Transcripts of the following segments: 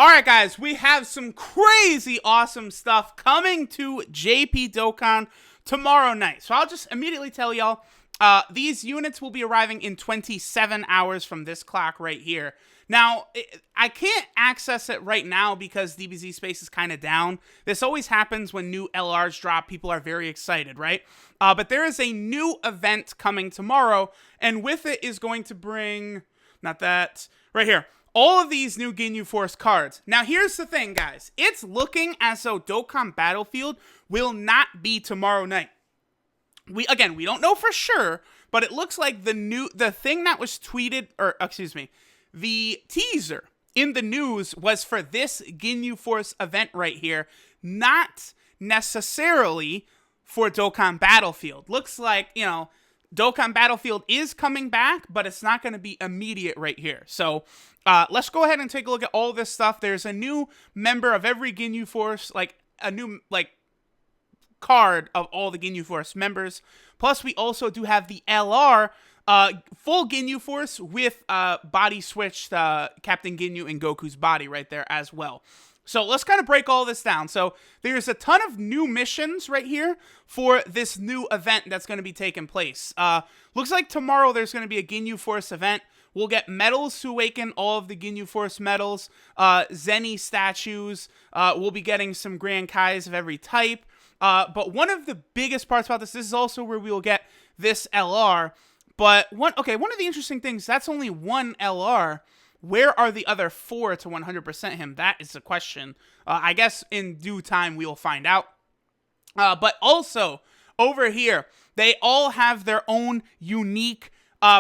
Alright guys, we have some crazy awesome stuff coming to JP Dokkan tomorrow night. So I'll just immediately tell y'all, these units will be arriving in 27 hours from this clock right here. Now, I can't access it right now because DBZ space is kind of down. This always happens when new LRs drop. People are very excited, right? But there is a new event coming tomorrow, and with it is going to bring, not that, right here, all of these new Ginyu Force cards. Now, here's the thing, guys. It's looking as though Dokkan Battlefield will not be tomorrow night. We don't know for sure, but it looks like the thing that was tweeted, or excuse me, the teaser in the news was for this Ginyu Force event right here, not necessarily for Dokkan Battlefield. Looks like, you know, Dokkan Battlefield is coming back, but it's not going to be immediate right here. So, let's go ahead and take a look at all this stuff. There's a new member of every Ginyu Force, like a new, card of all the Ginyu Force members. Plus, we also do have the LR, full Ginyu Force with body switched Captain Ginyu and Goku's body right there as well. So let's kind of break all this down. So there's a ton of new missions right here for this new event that's going to be taking place. Looks like tomorrow there's going to be a Ginyu Force event. We'll get medals to awaken all of the Ginyu Force medals, Zeni statues. We'll be getting some Grand Kais of every type. But one of the biggest parts about this is also where we will get this LR. But one of the interesting things, that's only one LR. Where are the other 4 to 100% him? That is the question. I guess in due time we will find out. But also, over here, they all have their own unique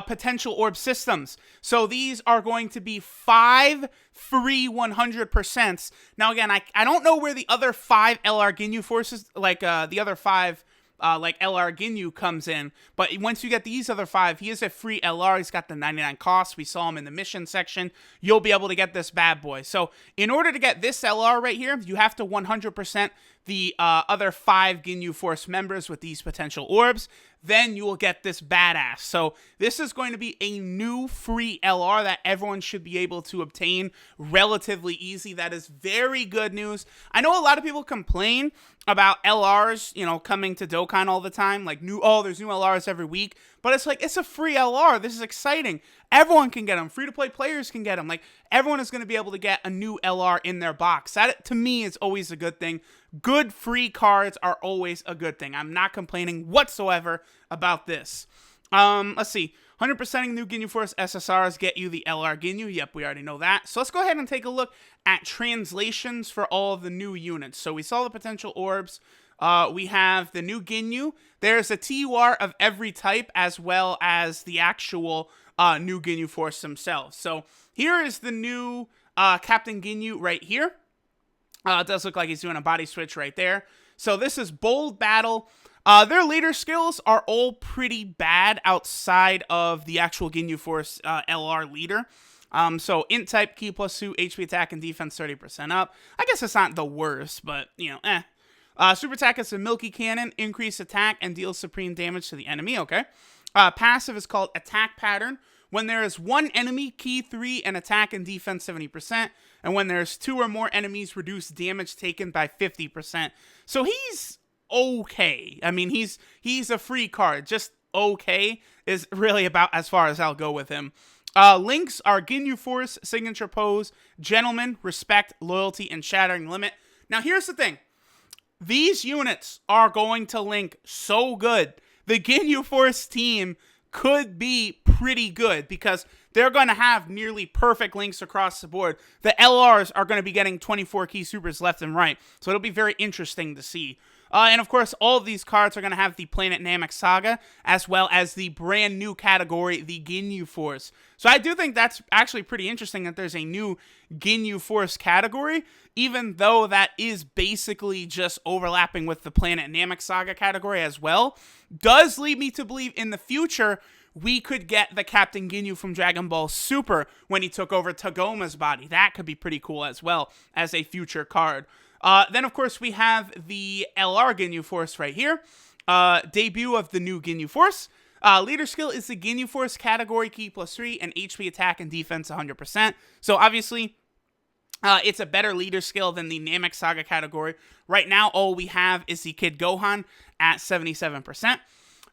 potential orb systems. So these are going to be 5 free 100%. Now again, I don't know where the other 5 LR Ginyu Forces, the other 5 LR Ginyu comes in, but once you get these other 5, he is a free LR. He's got the 99 cost. We saw him in the mission section. You'll be able to get this bad boy. So in order to get this LR right here, you have to 100% the other 5 Ginyu Force members with these potential orbs. Then you will get this badass. So this is going to be a new free LR that everyone should be able to obtain relatively easy. That is very good news. I know a lot of people complain about LRs, you know, coming to Dokkan all the time. Like, there's new LRs every week. But it's like, it's a free LR. This is exciting. Everyone can get them. Free-to-play players can get them. Like, everyone is going to be able to get a new LR in their box. That, to me, is always a good thing. Good free cards are always a good thing. I'm not complaining whatsoever about this. Let's see. 100%ing new Ginyu Force SSRs get you the LR Ginyu. Yep, we already know that. So let's go ahead and take a look at translations for all of the new units. So we saw the potential orbs. We have the new Ginyu. There's a TUR of every type as well as the actual new Ginyu Force themselves. So here is the new Captain Ginyu right here. It does look like he's doing a body switch right there. So this is Bold Battle. Their leader skills are all pretty bad outside of the actual Ginyu Force LR leader. So Int type, Ki +2, HP attack and defense 30% up. I guess it's not the worst, but, you know, Super attack is a Milky Cannon, increase attack and deals supreme damage to the enemy, okay. Passive is called Attack Pattern. When there is one enemy, Ki 3 and attack and defense 70%. And when there's 2 or more enemies, reduce damage taken by 50%. So he's okay. I mean, he's a free card. Just okay is really about as far as I'll go with him. Links are Ginyu Force, Signature Pose, Gentleman, Respect, Loyalty, and Shattering Limit. Now, here's the thing. These units are going to link so good. The Ginyu Force team could be pretty good because they're going to have nearly perfect links across the board. The LRs are going to be getting 24 key supers left and right, so it'll be very interesting to see. And of course, all of these cards are going to have the Planet Namek Saga, as well as the brand new category, the Ginyu Force. So I do think that's actually pretty interesting that there's a new Ginyu Force category, even though that is basically just overlapping with the Planet Namek Saga category as well. Does lead me to believe in the future we could get the Captain Ginyu from Dragon Ball Super when he took over Tagoma's body. That could be pretty cool as well as a future card. Then, of course, we have the LR Ginyu Force right here. Debut of the new Ginyu Force. Leader skill is the Ginyu Force category, Ki +3, and HP attack and defense 100%. So, obviously, It's a better leader skill than the Namek Saga category. Right now, all we have is the Kid Gohan at 77%.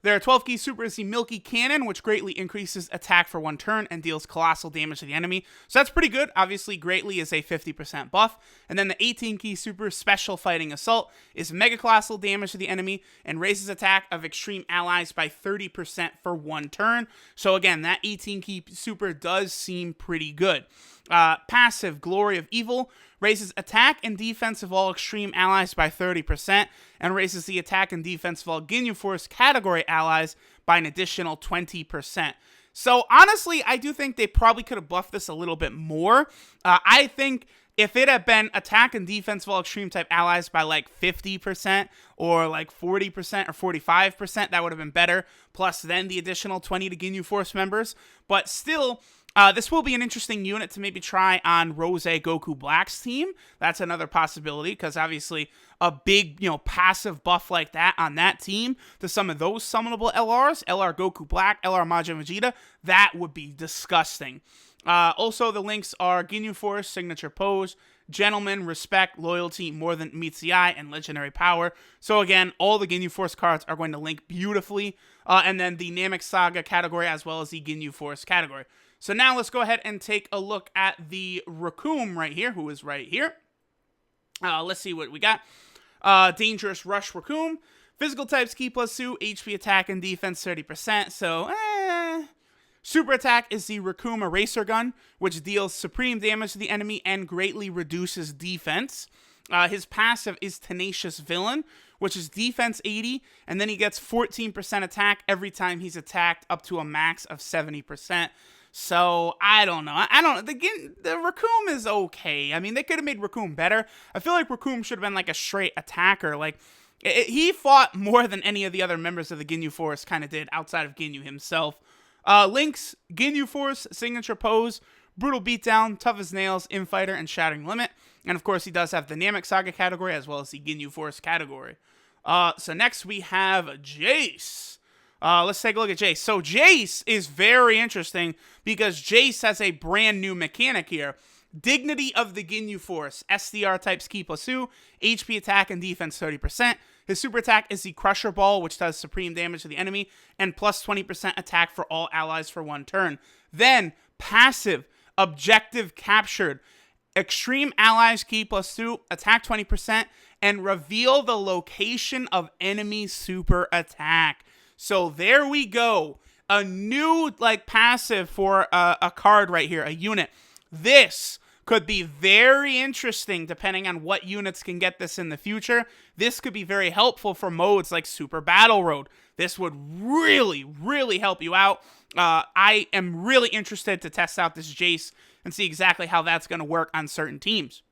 There are 12 key supers, the Milky Cannon, which greatly increases attack for 1 turn and deals colossal damage to the enemy. So that's pretty good. Obviously, greatly is a 50% buff. And then the 18 key super, Special Fighting Assault, is mega colossal damage to the enemy and raises attack of extreme allies by 30% for 1 turn. So again, that 18 key super does seem pretty good. Passive, Glory of Evil, raises attack and defense of all extreme allies by 30%, and raises the attack and defense of all Ginyu Force category allies by an additional 20%. So honestly, I do think they probably could have buffed this a little bit more. I think if it had been attack and defense of all extreme type allies by like 50% or like 40% or 45%, that would have been better. Plus then the additional 20 to Ginyu Force members. But still, this will be an interesting unit to maybe try on Rose Goku Black's team. That's another possibility, because obviously a big, passive buff like that on that team to some of those summonable LRs, LR Goku Black, LR Majin Vegeta, that would be disgusting. Also, the links are Ginyu Force, Signature Pose, Gentleman, Respect, Loyalty, More Than Meets the Eye, and Legendary Power. So again, all the Ginyu Force cards are going to link beautifully. And then the Namek Saga category as well as the Ginyu Force category. So now let's go ahead and take a look at the Racoon right here, who is right here. Let's see what we got. Dangerous Rush Racoon. Physical types, Ki plus 2, HP attack and defense 30%. So, Super attack is the Racoon Eraser Gun, which deals supreme damage to the enemy and greatly reduces defense. His passive is Tenacious Villain, which is defense 80, and then he gets 14% attack every time he's attacked up to a max of 70%. So, I don't know. The Racoon is okay. I mean, they could have made Racoon better. I feel like Racoon should have been like a straight attacker. Like, he fought more than any of the other members of the Ginyu Force kind of did outside of Ginyu himself. Links, Ginyu Force, Signature Pose, Brutal Beatdown, Tough as Nails, Infighter, and Shattering Limit. And of course, he does have the Namek Saga category as well as the Ginyu Force category. So next we have Jace. Let's take a look at Jace. So Jace is very interesting because Jace has a brand new mechanic here. Dignity of the Ginyu Force. SDR types Ki plus 2, HP attack and defense 30%. His super attack is the Crusher Ball, which does supreme damage to the enemy, and plus 20% attack for all allies for 1 turn. Then, passive, Objective Captured. Extreme allies Ki plus 2, attack 20%, and reveal the location of enemy super attack. So there we go. A new passive for a card right here, a unit. This could be very interesting depending on what units can get this in the future. This could be very helpful for modes like Super Battle Road. This would really, really help you out. I am really interested to test out this Jace and see exactly how that's going to work on certain teams.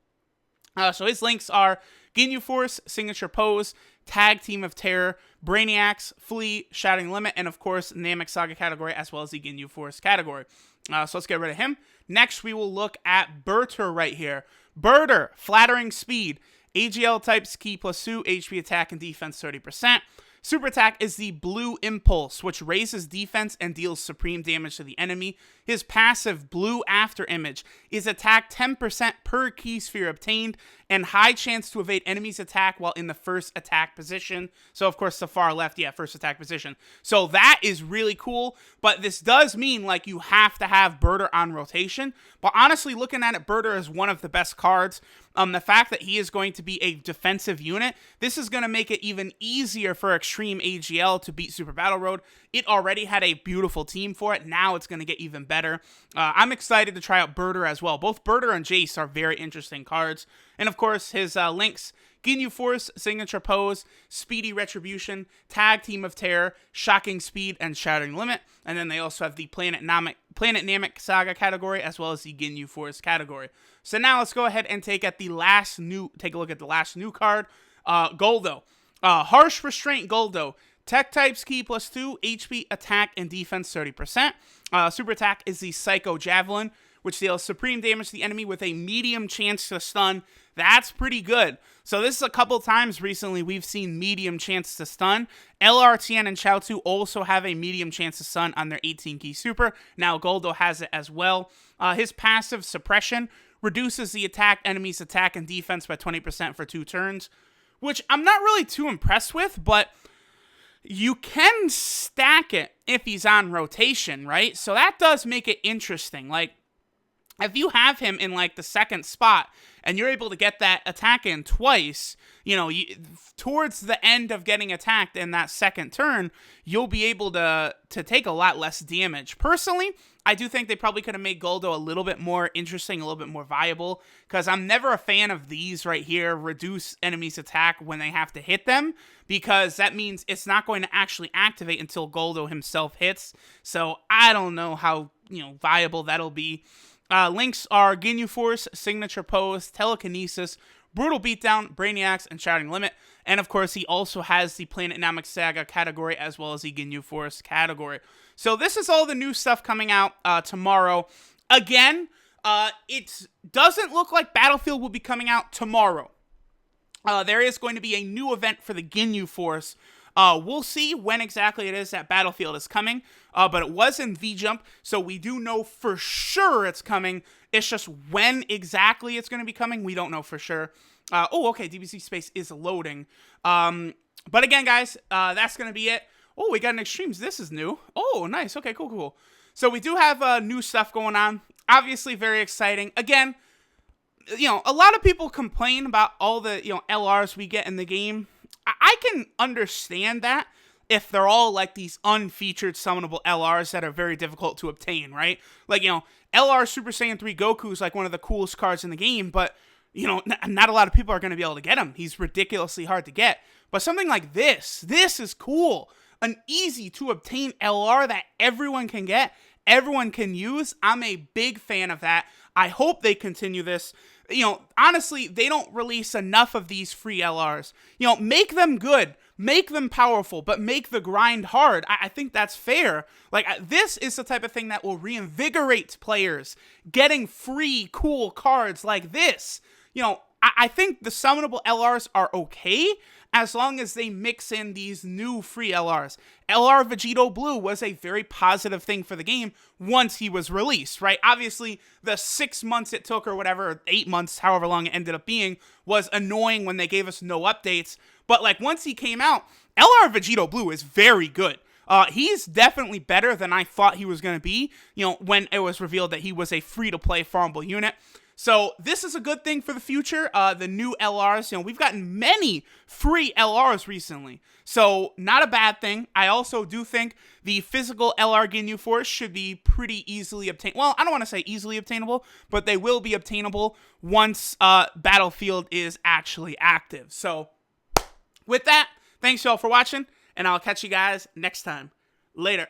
So his links are Ginyu Force, Signature Pose, Tag Team of Terror, Brainiacs, Flea, Shattering Limit, and of course, Namek Saga category as well as the Ginyu Force category. So let's get rid of him. Next, we will look at Berto right here. Berto, Flattering Speed, AGL types Ki plus 2, HP attack and defense 30%. Super attack is the Blue Impulse, which raises defense and deals supreme damage to the enemy. His passive, Blue After Image, is attack 10% per key sphere obtained, and high chance to evade enemy's attack while in the first attack position. So, of course, the far left, first attack position. So that is really cool, but this does mean, you have to have Berto on rotation. But honestly, looking at it, Berto is one of the best cards. The fact that he is going to be a defensive unit, this is going to make it even easier for Extreme AGL to beat Super Battle Road. It already had a beautiful team for it. Now it's going to get even better. I'm excited to try out Berto as well. Both Berto and Jace are very interesting cards. And of course, his links, Ginyu Force, Signature Pose, Speedy Retribution, Tag Team of Terror, Shocking Speed, and Shattering Limit. And then they also have the Planet Namek Saga category as well as the Ginyu Force category. So now let's go ahead and take a look at the last new card, Goldo. Harsh Restraint Goldo. Tech types Ki plus 2, HP attack and defense 30%. Super attack is the Psycho Javelin, which deals supreme damage to the enemy with a medium chance to stun. That's pretty good. So this is a couple times recently we've seen medium chance to stun. LRTN and Chaozu also have a medium chance to stun on their 18-key super. Now Goldo has it as well. His passive suppression reduces the enemy's attack and defense by 20% for 2 turns, which I'm not really too impressed with, but you can stack it if he's on rotation, right? So that does make it interesting. Like, if you have him in, like, the second spot, and you're able to get that attack in twice, towards the end of getting attacked in that second turn, you'll be able to take a lot less damage. Personally, I do think they probably could have made Goldo a little bit more interesting, a little bit more viable, because I'm never a fan of these right here, reduce enemies' attack when they have to hit them, because that means it's not going to actually activate until Goldo himself hits. So I don't know how, viable that'll be. Links are Ginyu Force, Signature Pose, Telekinesis, Brutal Beatdown, Brainiacs, and Shouting Limit. And of course, he also has the Planet Saga category as well as the Ginyu Force category. So this is all the new stuff coming out tomorrow. Again, it doesn't look like Battlefield will be coming out tomorrow. There is going to be a new event for the Ginyu Force. We'll see when exactly it is that Battlefield is coming, but it was in V-Jump, so we do know for sure it's coming. It's just when exactly it's going to be coming, we don't know for sure. Okay, DBZ Space is loading. But again, guys, that's going to be it. Oh, we got an Extremes. This is new. Oh, nice. Okay, cool. So we do have new stuff going on. Obviously, very exciting. Again, a lot of people complain about all the, LRs we get in the game. I can understand that if they're all like these unfeatured summonable LRs that are very difficult to obtain, right? Like, LR Super Saiyan 3 Goku is like one of the coolest cards in the game, but, not a lot of people are going to be able to get him. He's ridiculously hard to get. But something like this is cool. An easy to obtain LR that everyone can get, everyone can use. I'm a big fan of that. I hope they continue this. Honestly, they don't release enough of these free LRs. Make them good, make them powerful, but make the grind hard. I think that's fair. Like, this is the type of thing that will reinvigorate players, getting free, cool cards like this. I think the summonable LRs are okay, as long as they mix in these new free LRs. LR Vegito Blue was a very positive thing for the game once he was released, right? Obviously, the 6 months it took or whatever, or 8 months, however long it ended up being, was annoying when they gave us no updates. But, like, once he came out, LR Vegito Blue is very good. He's definitely better than I thought he was going to be, when it was revealed that he was a free-to-play farmable unit. So this is a good thing for the future, the new LRs. We've gotten many free LRs recently, so not a bad thing. I also do think the physical LR Ginyu Force should be pretty easily obtained. Well, I don't want to say easily obtainable, but they will be obtainable once Battlefield is actually active. So with that, thanks y'all for watching, and I'll catch you guys next time. Later.